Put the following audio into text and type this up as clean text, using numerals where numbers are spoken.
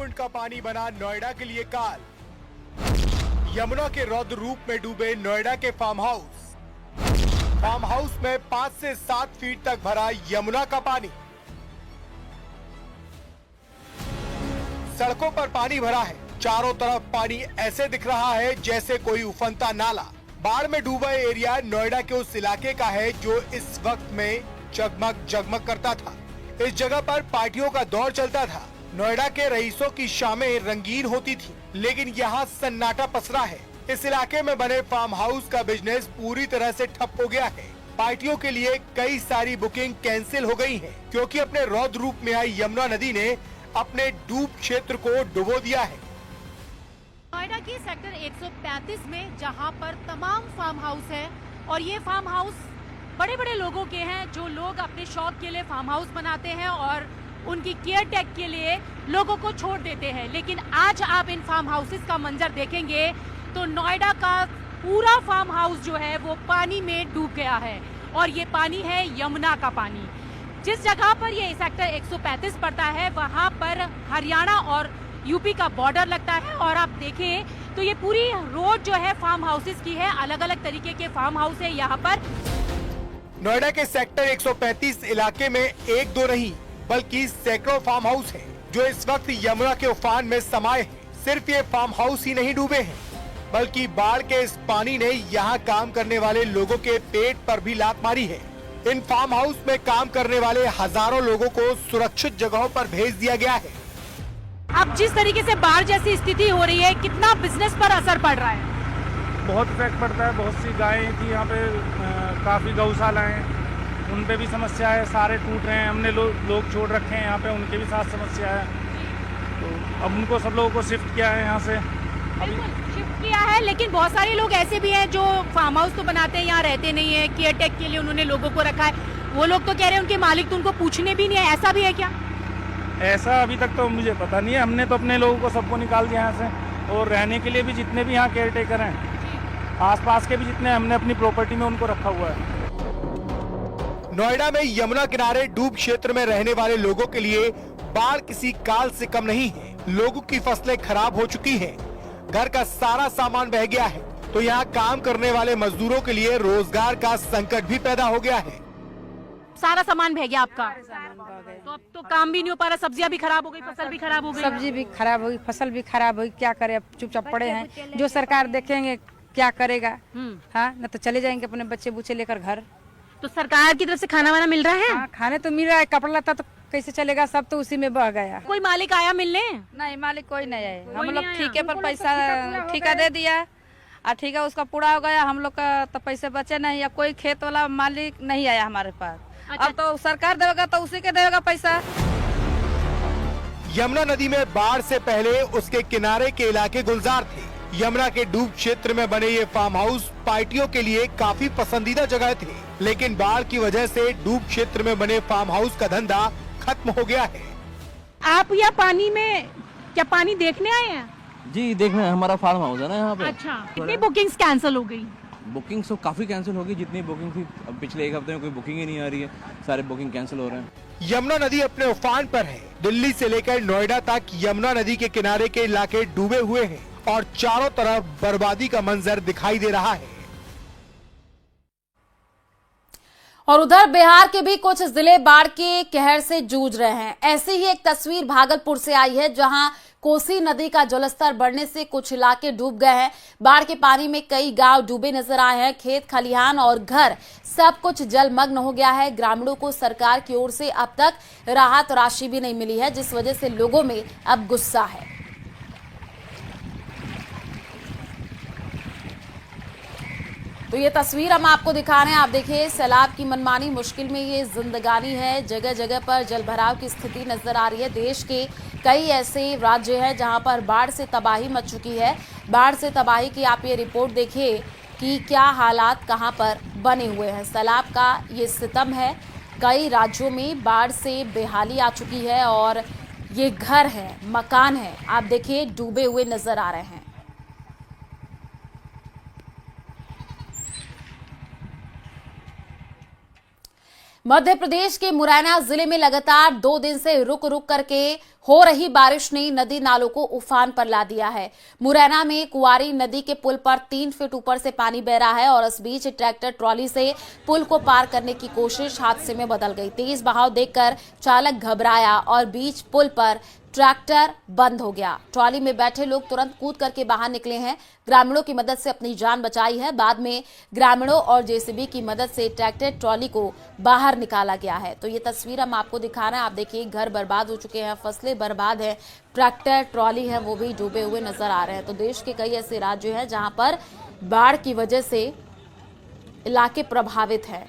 कुंड का पानी बना नोएडा के लिए काल। यमुना के रौद्र रूप में डूबे नोएडा के फार्म हाउस। फार्म हाउस में 5 से 7 फीट तक भरा यमुना का पानी। सड़कों पर पानी भरा है, चारों तरफ पानी ऐसे दिख रहा है जैसे कोई उफनता नाला। बाढ़ में डूबा एरिया नोएडा के उस इलाके का है जो इस वक्त में जगमग जगमग करता था। इस जगह पर पार्टियों का दौर चलता था। नोएडा के रईसों की शामें रंगीन होती थी, लेकिन यहाँ सन्नाटा पसरा है। इस इलाके में बने फार्म हाउस का बिजनेस पूरी तरह से ठप हो गया है। पार्टियों के लिए कई सारी बुकिंग कैंसिल हो गई है, क्योंकि अपने रौद्र रूप में आई यमुना नदी ने अपने डूब क्षेत्र को डुबो दिया है। नोएडा के सेक्टर 135 में जहां पर तमाम फार्म हाउस है और ये फार्म हाउस बड़े बड़े लोगों के हैं, जो लोग अपने शौक के लिए फार्म हाउस बनाते हैं और उनकी केयर टेक के लिए लोगों को छोड़ देते हैं। लेकिन आज आप इन फार्म हाउसेस का मंजर देखेंगे तो नोएडा का पूरा फार्म हाउस जो है वो पानी में डूब गया है और ये पानी है यमुना का पानी। जिस जगह पर ये सेक्टर 135 पड़ता है वहां पर हरियाणा और यूपी का बॉर्डर लगता है और आप देखें तो ये पूरी रोड जो है फार्म हाउसेस की है। अलग अलग तरीके के फार्म हाउस है यहाँ पर। नोएडा के सेक्टर 135 इलाके में एक दो नहीं बल्कि सैकड़ों फार्म हाउस हैं, जो इस वक्त यमुना के उफान में समाये हैं। सिर्फ ये फार्म हाउस ही नहीं डूबे हैं, बल्कि बाढ़ के इस पानी ने यहाँ काम करने वाले लोगों के पेट पर भी लात मारी है। इन फार्म हाउस में काम करने वाले हजारों लोगों को सुरक्षित जगहों पर भेज दिया गया है। अब जिस तरीके से बाढ़ जैसी स्थिति हो रही है, कितना बिजनेस पर असर पड़ रहा है? बहुत इफेक्ट पड़ता है। बहुत सी गायें थी यहाँ पे, काफ़ी गौशाला हैं, उन पे भी समस्या है। सारे टूट रहे हैं। हमने लोग छोड़ रखे हैं यहाँ पे, उनके भी साथ समस्या है। तो अब उनको सब लोगों को शिफ्ट किया है यहाँ से। शिफ्ट किया है, लेकिन बहुत सारे लोग ऐसे भी हैं जो फार्म हाउस तो बनाते हैं, यहाँ रहते नहीं है। केयर टेक के लिए उन्होंने लोगों को रखा है। वो लोग तो कह रहे हैं उनके मालिक तो उनको पूछने भी नहीं है। ऐसा भी है क्या? ऐसा अभी तक तो मुझे पता नहीं है। हमने तो अपने लोगों को सबको निकाल दिया यहाँ से, और रहने के लिए भी जितने भी यहाँ केयर टेकर हैं, आसपास के भी जितने, हमने अपनी प्रॉपर्टी में उनको रखा हुआ है। नोएडा में यमुना किनारे डूब क्षेत्र में रहने वाले लोगों के लिए बाढ़ किसी काल से कम नहीं है। लोगों की फसलें खराब हो चुकी हैं, घर का सारा सामान बह गया है, तो यहाँ काम करने वाले मजदूरों के लिए रोजगार का संकट भी पैदा हो गया है। सारा सामान बह गया आपका? तो अब तो काम भी नहीं हो पा रहा, सब्जियां भी खराब हो गई, फसल भी खराब हो गई। सब्जी भी खराब होगी, फसल भी खराब होगी। क्या करे, अब चुपचाप पड़े हैं। जो सरकार देखेंगे क्या करेगा। हाँ, न तो चले जाएंगे अपने बच्चे बुच्चे लेकर घर। तो सरकार की तरफ से खाना वाना मिल रहा है? हाँ, खाने तो मिल रहा है, कपड़ा लता तो कैसे चलेगा, सब तो उसी में बह गया। कोई मालिक आया मिलने? नहीं, मालिक कोई नहीं आए। हम लोग ठीके पर पैसा ठीका दे दिया और ठीका उसका पूरा हो गया। हम लोग का तो पैसे बचे नहीं, या कोई खेत वाला मालिक नहीं आया हमारे पास। अच्छा। अब तो सरकार देगा तो उसी के देगा पैसा। यमुना नदी में बाढ़ से पहले उसके किनारे के इलाके गुलजार थे। यमुना के डूब क्षेत्र में बने ये फार्म हाउस पार्टियों के लिए काफी पसंदीदा जगह थे, लेकिन बाढ़ की वजह से डूब क्षेत्र में बने फार्म हाउस का धंधा खत्म हो गया है। आप यहाँ पानी में क्या पानी देखने आए हैं? जी, देखना है, हमारा फार्म हाउस है ना यहाँ पे। अच्छा, कितनी बुकिंग्स कैंसिल हो गई? बुकिंग तो काफी कैंसिल होगी। जितनी बुकिंग थी, अब पिछले एक हफ्ते में कोई बुकिंग ही नहीं आ रही है, सारे बुकिंग कैंसिल हो रहे हैं। यमुना नदी अपने उफान पर है। दिल्ली से लेकर नोएडा तक यमुना नदी के किनारे के इलाके डूबे हुए हैं और चारों तरफ बर्बादी का मंजर दिखाई दे रहा है। और उधर बिहार के भी कुछ जिले बाढ़ के कहर से जूझ रहे हैं। ऐसी ही एक तस्वीर भागलपुर से आई है, जहां कोसी नदी का जलस्तर बढ़ने से कुछ इलाके डूब गए हैं। बाढ़ के पानी में कई गांव डूबे नजर आए हैं। खेत खलिहान और घर सब कुछ जलमग्न हो गया है। ग्रामीणों को सरकार की ओर से अब तक राहत राशि भी नहीं मिली है, जिस वजह से लोगों में अब गुस्सा है। तो ये तस्वीर हम आपको दिखा रहे हैं। आप देखिए, सैलाब की मनमानी मुश्किल में ये जिंदगानी है। जगह जगह पर जलभराव की स्थिति नजर आ रही है। देश के कई ऐसे राज्य हैं जहां पर बाढ़ से तबाही मच चुकी है। बाढ़ से तबाही की आप ये रिपोर्ट देखिए कि क्या हालात कहां पर बने हुए हैं। सैलाब का ये सितम है। कई राज्यों में बाढ़ से बेहाली आ चुकी है और ये घर है, मकान है, आप देखिए डूबे हुए नजर आ रहे हैं। मध्य प्रदेश के मुरैना जिले में लगातार 2 दिन से रुक रुक करके हो रही बारिश ने नदी नालों को उफान पर ला दिया है। मुरैना में कुंवारी नदी के पुल पर 3 फीट ऊपर से पानी बह रहा है और इस बीच ट्रैक्टर ट्रॉली से पुल को पार करने की कोशिश हादसे में बदल गई। तेज बहाव देखकर चालक घबराया और बीच पुल पर ट्रैक्टर बंद हो गया। ट्रॉली में बैठे लोग तुरंत कूद करके बाहर निकले हैं। ग्रामीणों की मदद से अपनी जान बचाई है। बाद में ग्रामीणों और जेसीबी की मदद से ट्रैक्टर ट्रॉली को बाहर निकाला गया है। तो ये तस्वीर हम आपको दिखा रहे हैं। आप देखिए, घर बर्बाद हो चुके हैं, फसलें बर्बाद है, ट्रैक्टर ट्रॉली है वो भी डूबे हुए नजर आ रहे हैं। तो देश के कई ऐसे राज्य हैं जहां पर बाढ़ की वजह से इलाके प्रभावित हैं।